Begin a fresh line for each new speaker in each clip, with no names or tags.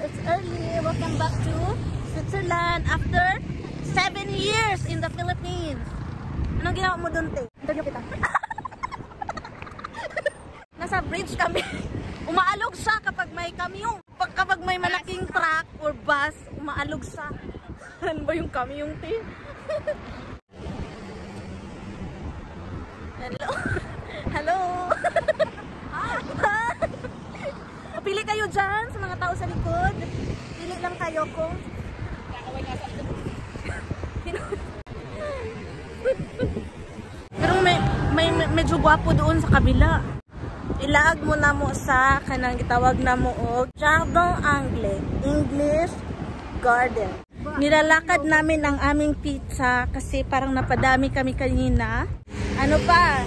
it's early. Welcome back to Switzerland after 7 years in the Philippines. Anong ginawa mo dun, te? Interview kita. Nasa bridge kami. Umaalog siya kapag may kamyong. Kapag may malaking truck or bus, umaalog siya. Ano ba yung kamyong, te? Hello? Hello? Pili kayo dyan sa mga tao sa likod. Pili lang kayo kung pero may medyo gwapo doon sa kabila. Ilaag mo na mo sa kanang gitawag na mo og Jardin Anglais, English Garden. Nilalakad namin ang aming pizza kasi parang napadami kami kanina. Ano pa?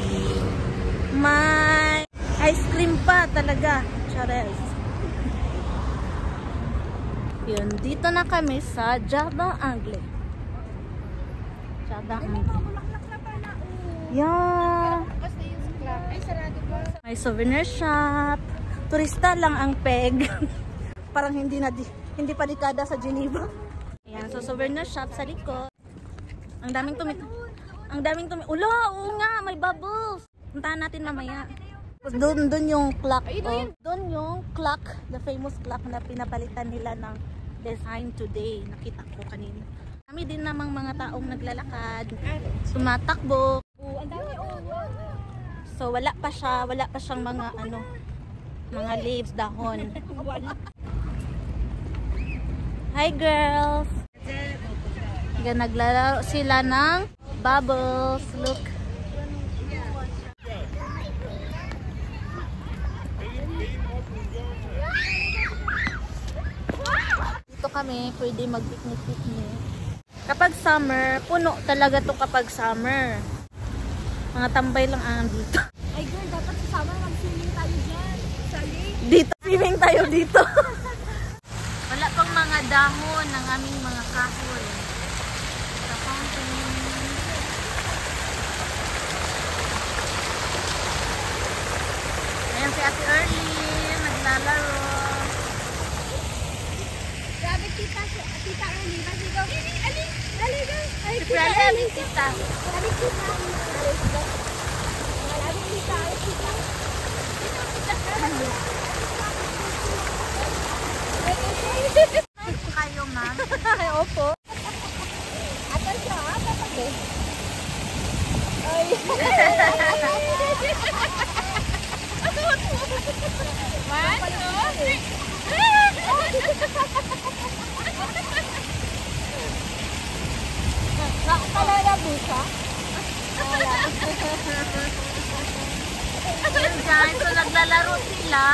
May ice cream pa talaga. Charles. Yun, dito na kami sa Jardin Anglais. Jardin Anglais. Yeah. May souvenir shop. Turista lang ang peg. Parang hindi pa dekada sa Geneva. Ayan, so souvenir shop sa likod. Ang daming Ula, oo nga, may bubbles. Puntahan natin mamaya. Doon yung clock. Doon yung clock, the famous clock na pinapalitan nila ng design today. Nakita ko kanina. Kami din namang mga taong naglalakad, sumatakbo. So wala pa siyang mga mga leaves, dahon. Hi girls. Naglalaro sila ng bubbles. Look. Dito kami pwede mag-picnic. Kapag summer, puno talaga to kapag summer. Mga tambay lang ang dito.
Ay girl, dapat sa summer mag-swimming tayo dyan.
Dito, swimming tayo dito. Wala pang mga dahon ng aming mga kahoy. Sa fountain. Ayan si Ate Early, naglalaro.
Grabe tita Early, masigaw. Dali girl. Ay,
Si Early, tita.
Dali tita. Dali tita.
Kayo, ma'am.
Ay, opo. Atas siya, kapag Ay. Nakalala busa?
Yan guys, so naglalaro sila.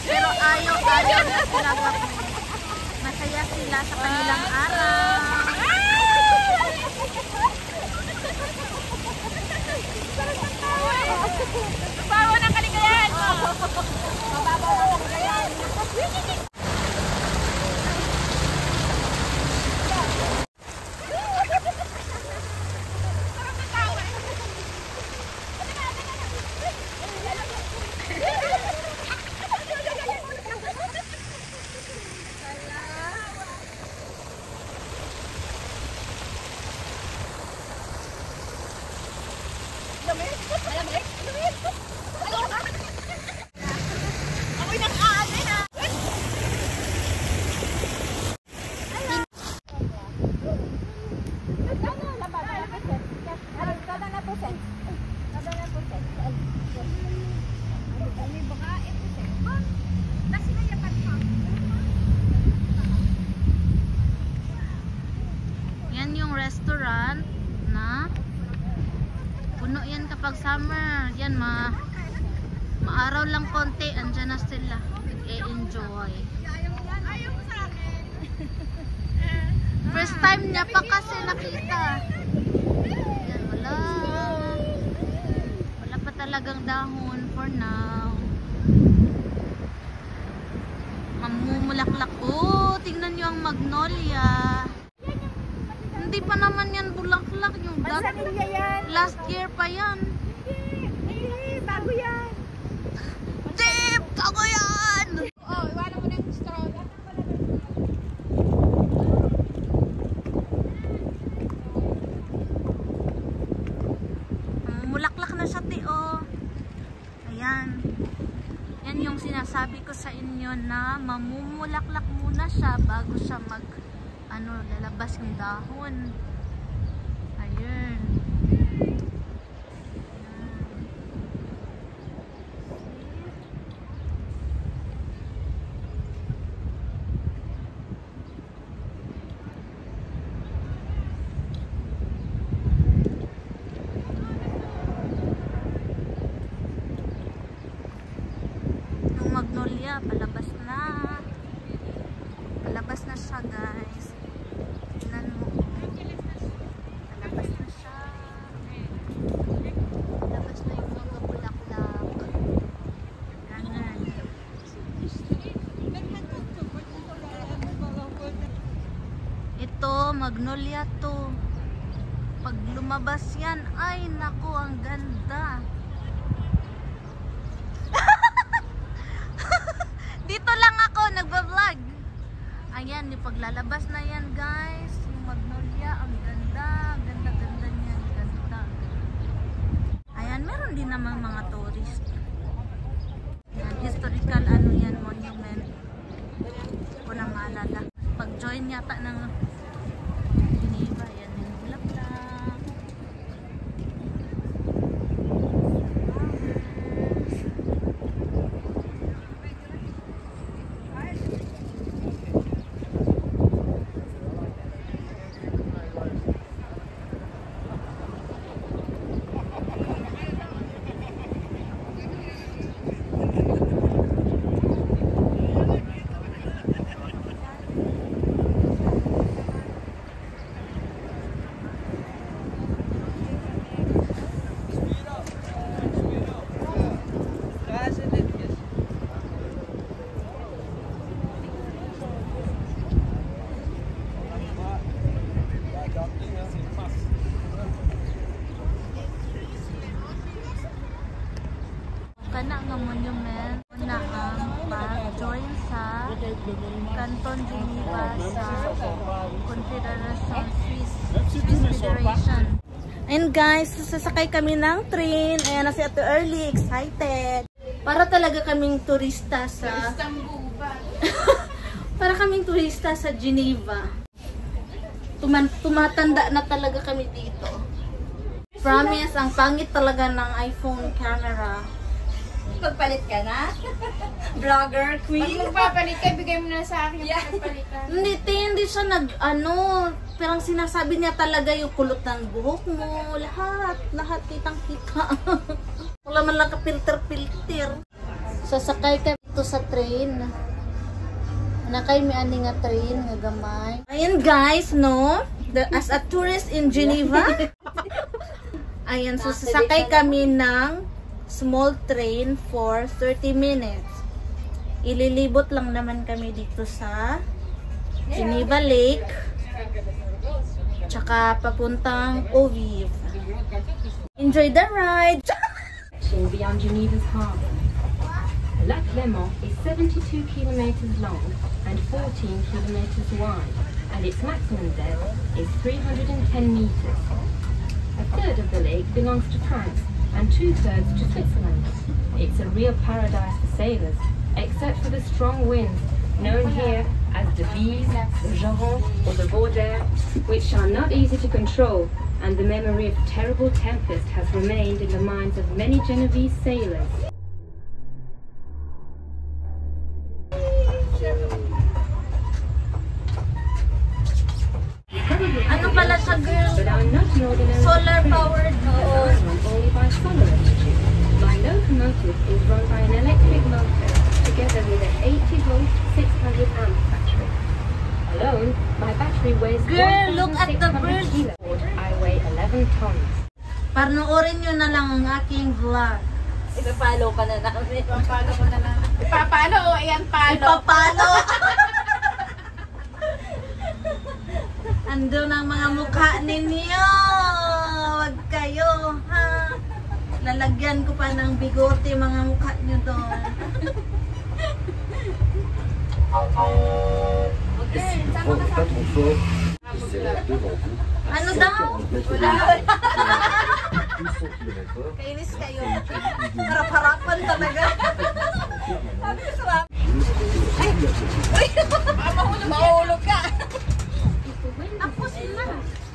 Pero ayaw sila. Masaya sila sa kanilang araw.
Mababaw ng kaligayan! Mababaw ng kaligayan! Ako'y nang-aamin ha!
Yan yung restaurant na puno yan kapag summer. Yan, maaraw lang konti, andyan na sila. Nag-e-enjoy. First time niya pa kasi nakita. Yan, wala pa talagang dahon for now. Mamumulaklak. Oh, tingnan nyo ang magnolia. Hindi pa naman yan bulaklak yung
Manzanilla yan!
last year pa yan.
Hindi, bago yan!
Tip! Ako yan!
Oh, iwanan mo na yung straw.
ngayon na mamumulaklak muna siya bago siya lalabas yung dahon. Ayun. Magnolia, palabas na siya guys. Tingnan mo, palabas na siya, palabas na yung mga bulaklak. Ganun. Ito, magnolia to. Pag lumabas yan, ay naku, ang ganda. Dito lang ako nagba-vlog. Ayan, yung paglalabas na yan guys. Yung magnolia, ang ganda. Ganda niyan. Ganda. Ayan, meron din naman mga tourist. Ayan, historical yan, monument. Hindi ko na maalala. Pag-join yata ng Geneva, yan yung bulaklak. Kana nga monument na ang pag-join sa Canton Geneva sa Confederation Swiss Federation. And guys, sasakay kami ng train. Ayan na si Ate Early, excited. Para talaga kaming turista sa para kaming turista sa Geneva. Tumatanda na talaga kami dito. Promise, ang pangit talaga ng iPhone camera.
Pagpalit ka na?
Vlogger queen.
Pag magpapalit ka, bigay mo na sa akin yung pagpalitan.
Hindi siya parang sinasabi niya talaga yung kulot ng buhok mo, lahat kitang-kita. Wala man lang ka-filter. Sasakay ka dito sa train. Nakay may ani nga train nga gamay. Ayan guys, no? As a tourist in Geneva. Ayan, so sasakay kami ng small train for 30 minutes. Ililibot lang naman kami dito sa Geneva Lake. Tsaka papuntang Ovive. Enjoy the ride!
Beyond Geneva's harbour. Lac Léman is 72 kilometers long and 14 kilometers wide, and its maximum depth is 310 meters. A third of the lake belongs to France and 2/3 to Switzerland. It's a real paradise for sailors, except for the strong winds, known here as the Bise, the Joron or the Border, which are not easy to control, and the memory of terrible tempest has remained in the minds of many Genovese sailors.
Ano pala siya, girl? Solar powered.
Only by solar energy. My locomotive is run by an electric motor together with an 80-volt 600-amp battery. Alone, my battery weighs
Girl, look at the
1,600
birds.
kilos. I weigh 11 tons.
Panoorin nyo na lang ang aking vlog.
Ipapalo ka na namin. Ipapalo ko na lang. Ipapalo o ayan palo?
Ipapalo! Andun ang mga mukha ninyo. Wag kayo, ha? Lalagyan ko pa ng bigote mga mukha nyo doon.
Okay, sama ka sa akin.
Ano daw? Kainis kayo. Harap-harapan talaga. Sabi ko sarap.
Mahulog ka.
Ako sila.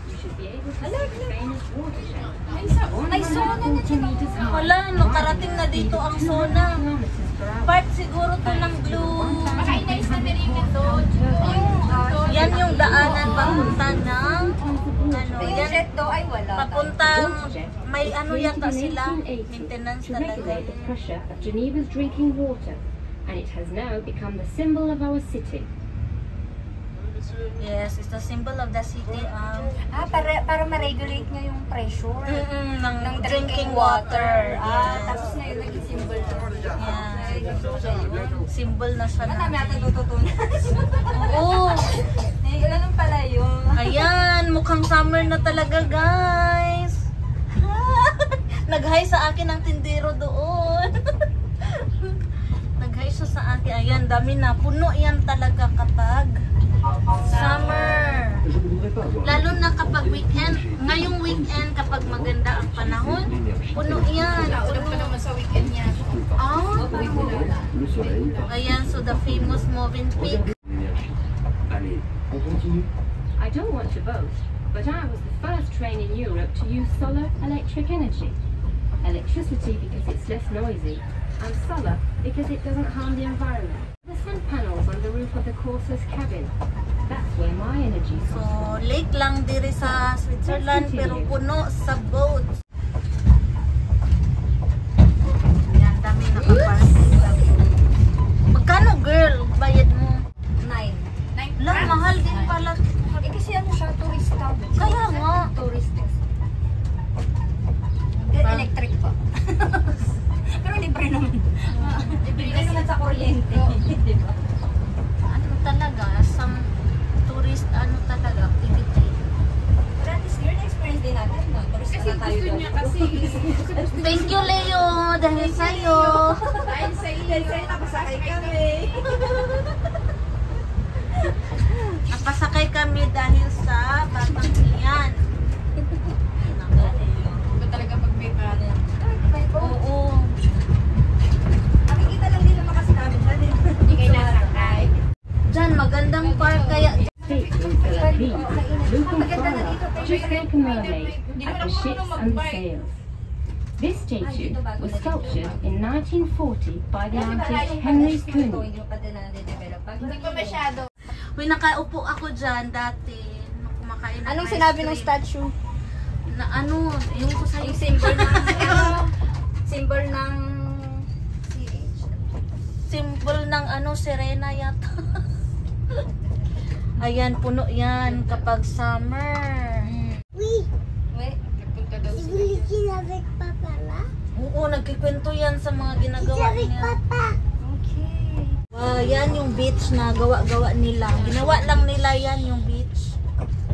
You should be able to see the famous watershed.
May sauna na dyan.
Wala, no, karating na dito ang sauna. Part siguro to ng blue.
Baka inayos na nilimin doon.
Yan yung daanan papunta ng ano,
Yung
yan
jet daw ay wala.
papuntang may ano yata sila,
maintenance
maintenance
to
talaga.
regulate the pressure of Geneva's drinking water, and it has now become the symbol of our city.
Yes, it's the symbol of the city.
Para ma-regulate niya yung pressure
Ng drinking water.
Tapos na yun naging symbol doon.
Symbol na siya.
Ano namin natin tututunan?
Oo.
Ganun pala yun.
Ayan, mukhang summer na talaga, guys. Nag-hi sa akin ang tindero doon. Nag-hi siya sa akin. Ayan, dami na. Puno yan talaga kapag summer. Lalo na kapag weekend. Ngayong weekend, kapag maganda ang panahon, puno yan.
Naulog pa naman sa weekend niya.
Ayan, so the famous Movenpick.
I don't want to boast, but I was the first train in Europe to use solar electric energy. Electricity because it's less noisy, and solar because it doesn't harm the environment. The sun panels on the roof of the courser's cabin. That's where my energy
So,
comes from.
lake lang diri sa Switzerland, pero puno sa boats. Ayan, dami nakaparking. Magkano, girl? Bayad mo?
9.
Lang, mahal din pala.
Kasi ano siya, turista.
Kaya nga.
Tourist. Electric pa. Pero libre naman. Libre naman sa kuryente. Diba?
Ano talaga, some tourist, ano talaga, activity.
Pero at least yun, experience din natin. No? Turista na tayo. Gusto niya kasi.
Thank you, Leo, dahil sa'yo.
Dahil sa'yo, napasakay kami.
Napasakay kami dahil sa batang iyan.
Ito talaga pag may pala.
Oo.
Nakikita lang din naman kasi namin siya. Hindi kayo nasakay.
Diyan, magandang park kaya.
State in Tel Aviv, looking forward, just like a mermaid at the ships and the sails. This statue was sculptured in 1940 by the artist Henry Kuhn.
Hindi pa masyado.
Uy, nakaupo ako dyan dati. Nung kumakain ng
Anong
ice
sinabi
cream.
ng statue?
Na ano, yung ko sa'yo.
Yung symbol ng symbol ng CH.
Symbol ng ano, sirena yata. Ayan, puno yan kapag summer.
Wait, nagpunta daw sila.
Oo, nagkikwento yan sa mga ginagawa niya.
Okay.
Yan yung beach na gawa-gawa nila. Ginawa lang nila yan yung beach.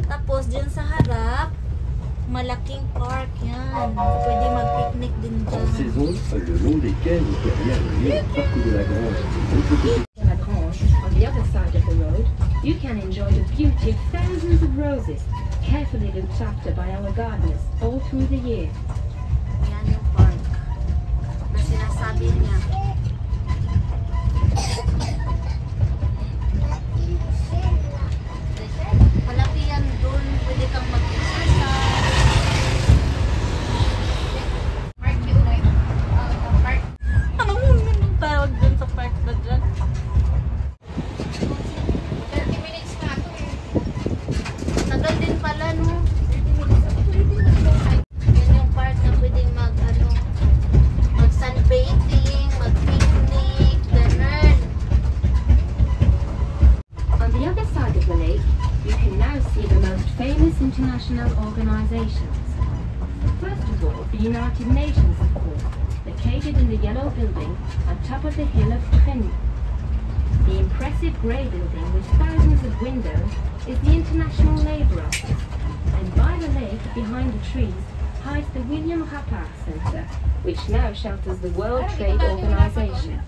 Tapos dyan sa harap, malaking park yan. Pwede mag-picnic din dyan.
Saison, le long des quais derrière le lieu parc de la Grange.
La Grange, on the other side of the road, you can enjoy the beauty of thousands of roses, carefully looked after by our gardeners all through the year.
Yan yung park na sinasabi niya. Malaki yan doon. Pwede kang mag-exercise.
Park yun ay. Park.
Anong tawag dun sa park na dyan?
30 minutes na ako eh.
Tagal din pala, no? 30 minutes. Yan yung park na pwedeng mag-sunbathing, mag-picnic, ganun.
On the other side of the lake, you can now see the most famous international organizations. First of all, the United Nations, of course, located in the yellow building on top of the hill of Tren. The impressive grey building with thousands of windows is the International Labour Office, and by the lake, behind the trees, hides the William Rappard Centre, which now shelters the World Trade Organization.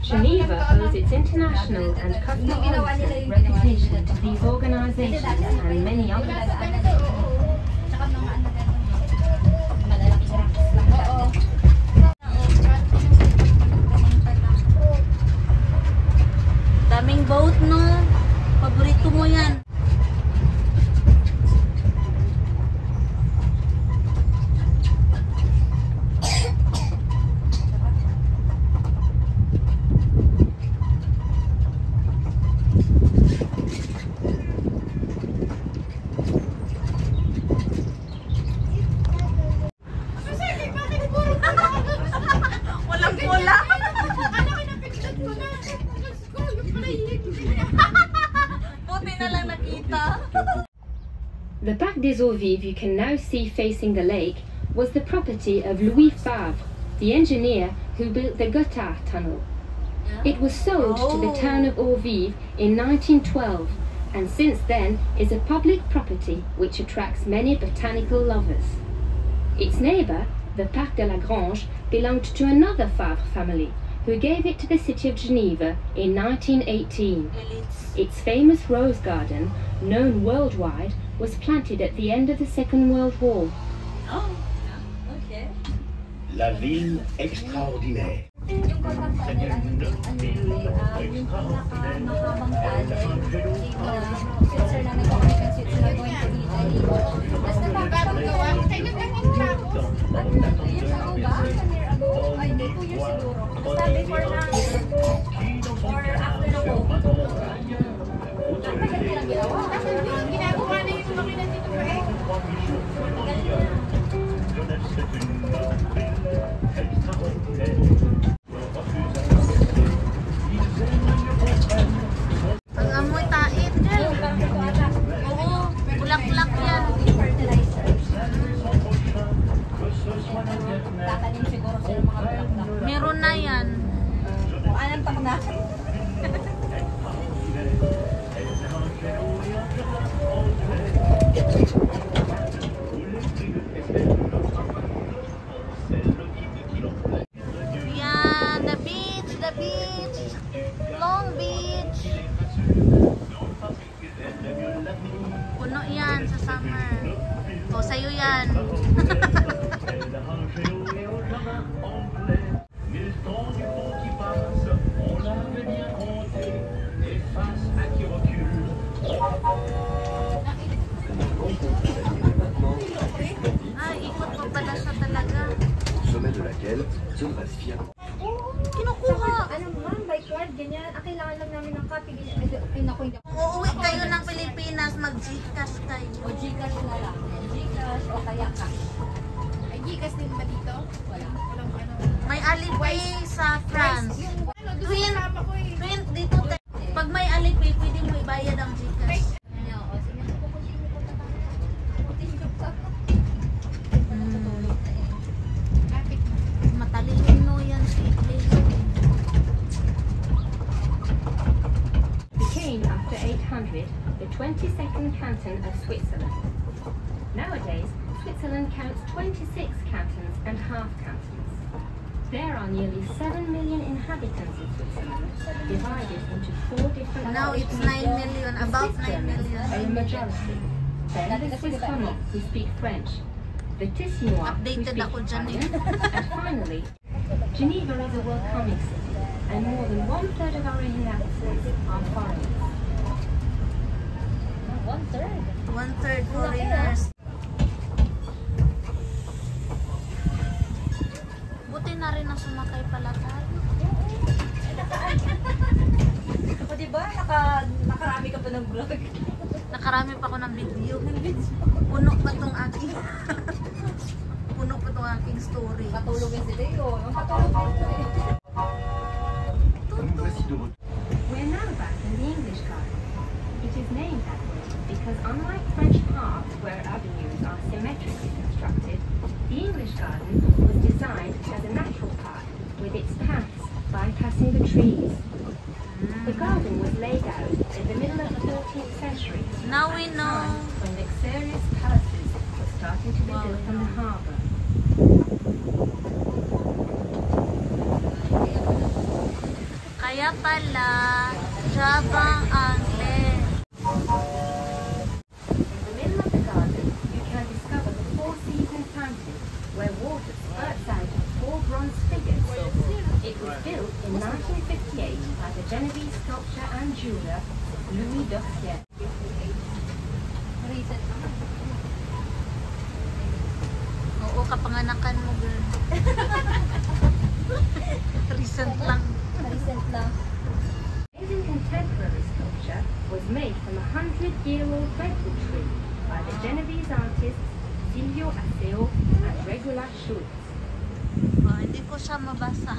Geneva owes its international and cosmopolitan recognition to these organizations and many others.
Tsaka mga ano na malalaking rocks lang. Oo.
boat, no? Paborito mo yan. Walang bola. Buti na lang nakita.
The Parc des Eaux Vives you can now see facing the lake was the property of Louis Favre, the engineer who built the Gothard Tunnel. It was sold to the town of Eaux Vives in 1912 and since then is a public property which attracts many botanical lovers. Its neighbour, the Parc de la Grange, belonged to another Favre family who gave it to the city of Geneva in 1918. Its famous rose garden, known worldwide, was planted at the end of the Second World War.
Oh, okay.
La ville extraordinaire.
Yung contact tunnel, yung pinaka-mahabang tunnel, Switzerland, nag-connect ng Switzerland going to Italy. Tapos nagpapagawang gawa, kayo ganyan travel. 2 years ago ba? 1 year ago? Ay, hindi, 2 years siguro. Basta before na, or after na po. Ang tagal nilang ginawa. Ginagawa na yung makina dito pa eh. Galing na.
Ang amoy tait, girl. Oo, bulaklak yan.
Tatanim siguro sila mga bulaklak.
Meron na yan.
Anong tak na?
Yan, the beach, the beach. Long Beach. Puno yan sa summer. O, sa'yo yan. Ay, ikot ko pala siya talaga.
Sommet de laquelle se dresse fièrement.
Kinukuha.
Ano ma'am, by card, ganyan. Kailangan lang namin ng copy. Pinakoy na.
Kung uuwi kayo ng Pilipinas, mag-Gcash kayo.
O Gcash na lang. Gcash o kaya cash.
Ay, Gcash din ba dito?
Wala.
Walang ano.
May Alipay sa France.
Yung ano, doon sa kasama ko eh.
Twin dito. Pag may Alipay, pwede mo ibayad ang Gcash.
Ano, o sige.
Lapit.
Matalino yan si
Became after 800 the 22nd canton of Switzerland. Nowadays, Switzerland counts 26 cantons and half-cantons. There are nearly 7 million inhabitants in Switzerland, divided into 4 different
Now it's 9 million, about 9
are a
million.
majority. Then the Swiss Flamands, who speak French, the Tessinois, who
Updated
speak
ako dyan eh.
Italian, and finally, Geneva is a welcoming city, and more than 1/3 of our inhabitants are foreigners.
1/3.
1/3 foreigners. Buti na rin na sumakay pala tayo.
O diba, nakarami ka pa ng vlog.
Nakarami pa ako ng video. Puno pa tong aking puno pa tong aking story.
Patulog yan si Leo. Ang patulog dito eh.
Nous voici de retour.
We're now back in the English garden. It is named that way because unlike French parks where avenues are symmetrically constructed, the English garden was designed as a natural park with its paths bypassing the trees. The garden was laid out in the middle of the 14th century,
Now we know.
when luxurious palaces were starting to be built from the harbour.
Kaya pala, Java Angle.
In the middle of the garden, you can discover the Four Seasons Fountain, where water spurts out of 4 bronze figures. It was built in 1958 by the Genovese sculptor and jeweler founder, Louis Dorcier.
Recent lang.
Oo, kapanganakan mo, girl. Recent lang.
Recent lang.
Amazing contemporary sculpture was made from a 100-year-old redwood tree by the Genovese artists Silvio Aseo and Regula Schultz.
Hindi ko siya mabasa.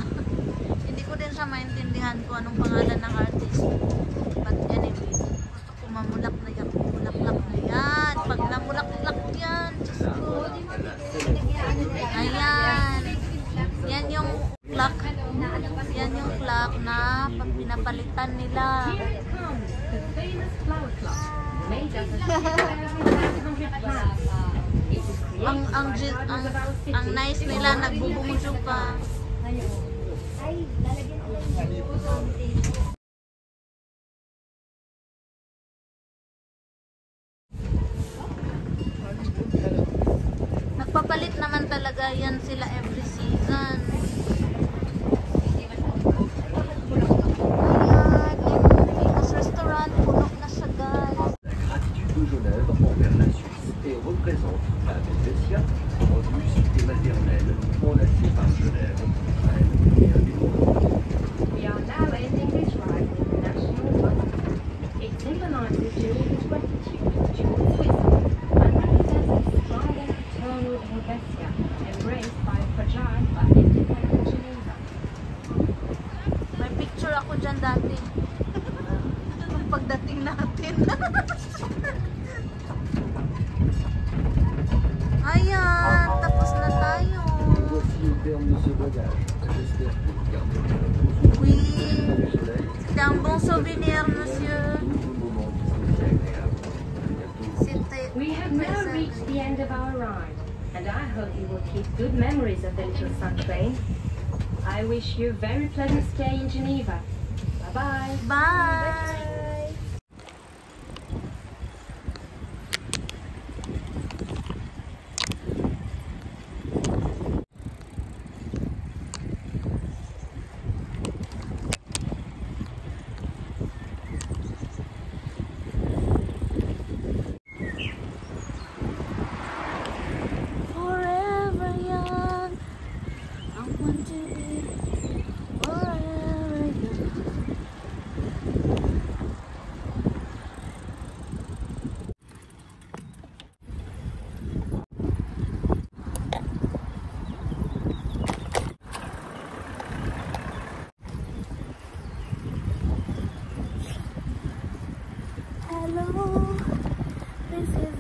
Hindi ko din siya maintindihan kung anong pangalan ng artist. But anyway, gusto ko mamulak na yan. Mulaklak na yan. Pag namulaklak yan, Diyos ko. Ayan. Yan yung clock. Yan yung clock na pinapalitan nila.
Here it comes, the famous flower clock, made up of 2,500 plants. It was created by Gardens of our city.
Ang nice nila, nagbubungso pa.
Ay, lalagyan ko lang.
Nagpapalit naman talaga yan sila every season. Ayan, famous restaurant, puno na siya, guys.
La gratitude de Genève envers la Suisse et représente la Helvetia, robuste et maternelle, enlacée par Genève, reine et indépendante.
We are now ending this ride with the national monument. It symbolizes George's gratitude towards Switzerland and represents the strong and eternal Helvetia embraced by a fragile but independent Geneva.
May picture ako dyan dati. Nung pagdating natin. Ayan, tapos na tayo.
Voici au terme de ce voyage. J'espère que vous garderez un bon souvenir
Oui,
du soleil,
c'était un bon souvenir, monsieur.
nouveau moment qui sont si agréables. À bientôt.
C'était
We have now reached the end of our ride, and I hope you will keep good memories of the little sun train. I wish you a very pleasant stay in Geneva. Bye-bye.
Bye! Forever young, I want to be forever young. Hello, this is